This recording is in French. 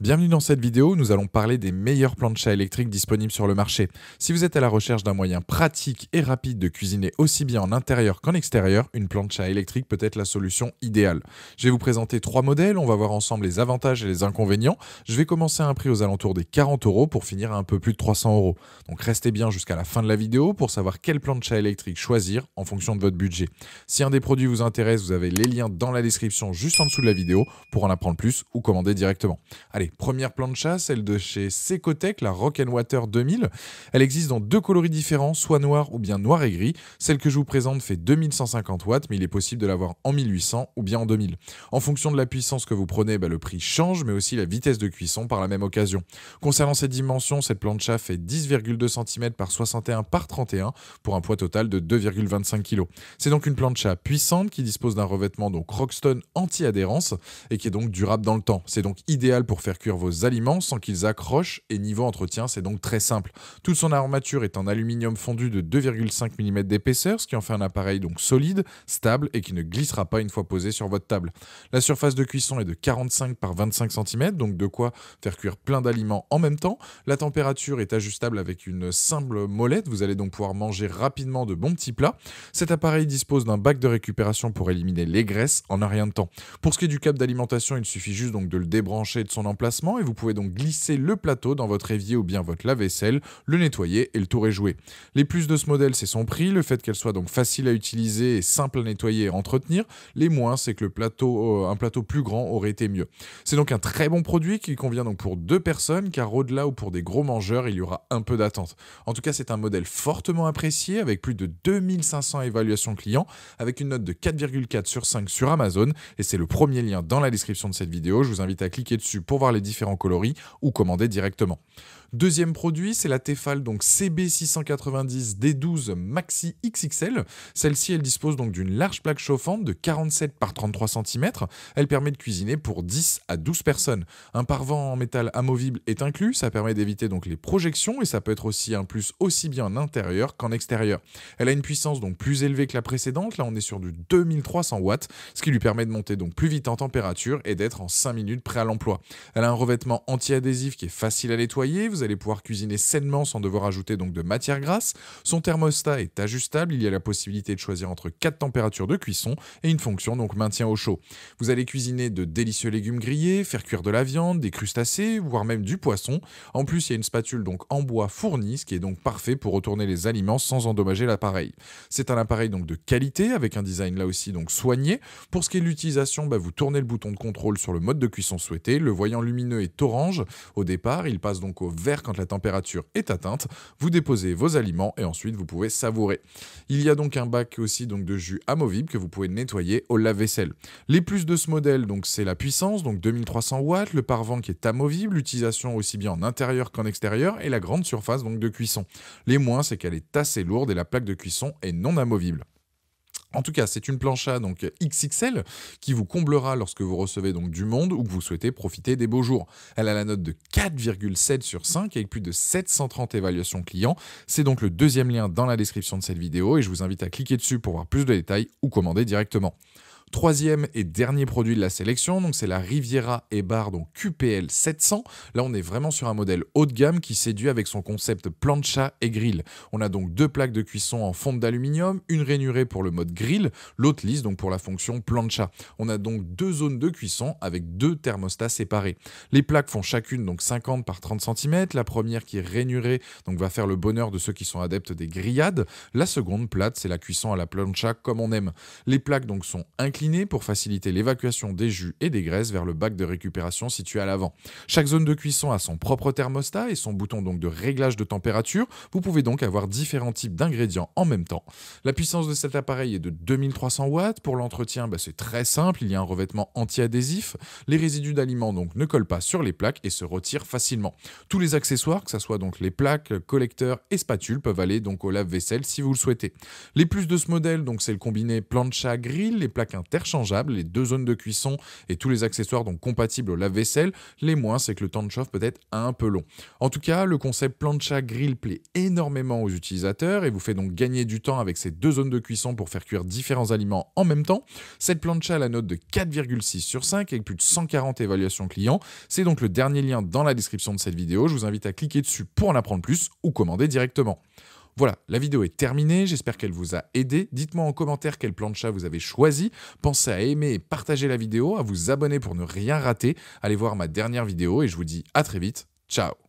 Bienvenue dans cette vidéo, nous allons parler des meilleurs planchas électriques disponibles sur le marché. Si vous êtes à la recherche d'un moyen pratique et rapide de cuisiner aussi bien en intérieur qu'en extérieur, une plancha électrique peut être la solution idéale. Je vais vous présenter 3 modèles, on va voir ensemble les avantages et les inconvénients. Je vais commencer à un prix aux alentours des 40 € pour finir à un peu plus de 300 €. Donc restez bien jusqu'à la fin de la vidéo pour savoir quelle plancha électrique choisir en fonction de votre budget. Si un des produits vous intéresse, vous avez les liens dans la description juste en dessous de la vidéo pour en apprendre plus ou commander directement. Allez, première plancha, celle de chez Secotech, la Rock Water 2000. Elle existe dans 2 coloris différents, soit noir ou bien noir et gris. Celle que je vous présente fait 2150 watts, mais il est possible de l'avoir en 1800 ou bien en 2000. En fonction de la puissance que vous prenez, le prix change, mais aussi la vitesse de cuisson par la même occasion. Concernant ses dimensions, cette plancha fait 10,2 cm par 61 par 31 pour un poids total de 2,25 kg. C'est donc une plancha puissante qui dispose d'un revêtement donc Rockstone anti-adhérence et qui est donc durable dans le temps. C'est donc idéal pour faire cuire vos aliments sans qu'ils accrochent et niveau entretien, c'est donc très simple. Toute son armature est en aluminium fondu de 2,5 mm d'épaisseur, ce qui en fait un appareil donc solide, stable et qui ne glissera pas une fois posé sur votre table. La surface de cuisson est de 45 par 25 cm, donc de quoi faire cuire plein d'aliments en même temps. La température est ajustable avec une simple molette, vous allez donc pouvoir manger rapidement de bons petits plats. Cet appareil dispose d'un bac de récupération pour éliminer les graisses en un rien de temps. Pour ce qui est du câble d'alimentation, il suffit juste donc de le débrancher de son emplacement et vous pouvez donc glisser le plateau dans votre évier ou bien votre lave-vaisselle, le nettoyer et le tour est joué. Les plus de ce modèle, c'est son prix, le fait qu'elle soit donc facile à utiliser et simple à nettoyer et à entretenir. Les moins, c'est que un plateau plus grand aurait été mieux. C'est donc un très bon produit qui convient donc pour 2 personnes, car au-delà ou pour des gros mangeurs, il y aura un peu d'attente. En tout cas, c'est un modèle fortement apprécié avec plus de 2500 évaluations clients, avec une note de 4,4 sur 5 sur Amazon, et c'est le premier lien dans la description de cette vidéo. Je vous invite à cliquer dessus pour voir les différents coloris ou commander directement. Deuxième produit, c'est la Tefal donc CB690 D12 Maxi XXL. Celle-ci, elle dispose donc d'une large plaque chauffante de 47 par 33 cm. Elle permet de cuisiner pour 10 à 12 personnes. Un parevent en métal amovible est inclus, ça permet d'éviter donc les projections et ça peut être aussi un plus aussi bien en intérieur qu'en extérieur. Elle a une puissance donc plus élevée que la précédente, là on est sur du 2300 watts, ce qui lui permet de monter donc plus vite en température et d'être en 5 minutes prêt à l'emploi. Elle a un revêtement anti-adhésif qui est facile à nettoyer, vous allez pouvoir cuisiner sainement sans devoir ajouter donc de matière grasse. Son thermostat est ajustable, il y a la possibilité de choisir entre 4 températures de cuisson et une fonction donc maintien au chaud. Vous allez cuisiner de délicieux légumes grillés, faire cuire de la viande, des crustacés, voire même du poisson. En plus, il y a une spatule donc en bois fournie, ce qui est donc parfait pour retourner les aliments sans endommager l'appareil. C'est un appareil donc de qualité avec un design là aussi donc soigné. Pour ce qui est de l'utilisation, vous tournez le bouton de contrôle sur le mode de cuisson souhaité. Le voyant lumineux est orange au départ, il passe donc au vert quand la température est atteinte. Vous déposez vos aliments et ensuite vous pouvez savourer. Il y a donc un bac aussi donc de jus amovible que vous pouvez nettoyer au lave-vaisselle. Les plus de ce modèle, donc c'est la puissance, donc 2300 watts, le parevent qui est amovible, l'utilisation aussi bien en intérieur qu'en extérieur et la grande surface donc de cuisson. Les moins, c'est qu'elle est assez lourde et la plaque de cuisson est non amovible. En tout cas, c'est une plancha donc XXL qui vous comblera lorsque vous recevez donc du monde ou que vous souhaitez profiter des beaux jours. Elle a la note de 4,7 sur 5 avec plus de 730 évaluations clients. C'est donc le deuxième lien dans la description de cette vidéo et je vous invite à cliquer dessus pour voir plus de détails ou commander directement. Troisième et dernier produit de la sélection, donc c'est la Riviera Ebar donc QPL 700. Là, on est vraiment sur un modèle haut de gamme qui séduit avec son concept plancha et grill. On a donc 2 plaques de cuisson en fonte d'aluminium, une rainurée pour le mode grill, l'autre lisse donc pour la fonction plancha. On a donc 2 zones de cuisson avec 2 thermostats séparés. Les plaques font chacune donc 50 par 30 cm. La première qui est rainurée donc va faire le bonheur de ceux qui sont adeptes des grillades. La seconde plate, c'est la cuisson à la plancha comme on aime. Les plaques donc sont inclinées pour faciliter l'évacuation des jus et des graisses vers le bac de récupération situé à l'avant. Chaque zone de cuisson a son propre thermostat et son bouton donc de réglage de température. Vous pouvez donc avoir différents types d'ingrédients en même temps. La puissance de cet appareil est de 2300 watts. Pour l'entretien, c'est très simple, il y a un revêtement anti-adhésif. Les résidus d'aliments donc ne collent pas sur les plaques et se retirent facilement. Tous les accessoires, que ce soit donc les plaques, collecteurs et spatules, peuvent aller donc au lave-vaisselle si vous le souhaitez. Les plus de ce modèle, donc c'est le combiné plancha grill, les plaques interchangeables, les 2 zones de cuisson et tous les accessoires donc compatibles au lave-vaisselle. Les moins, c'est que le temps de chauffe peut être un peu long. En tout cas, le concept plancha grill plaît énormément aux utilisateurs et vous fait donc gagner du temps avec ces 2 zones de cuisson pour faire cuire différents aliments en même temps. Cette plancha a la note de 4,6 sur 5 avec plus de 140 évaluations clients. C'est donc le dernier lien dans la description de cette vidéo. Je vous invite à cliquer dessus pour en apprendre plus ou commander directement. Voilà, la vidéo est terminée, j'espère qu'elle vous a aidé. Dites-moi en commentaire quel plancha vous avez choisi. Pensez à aimer et partager la vidéo, à vous abonner pour ne rien rater. Allez voir ma dernière vidéo et je vous dis à très vite. Ciao!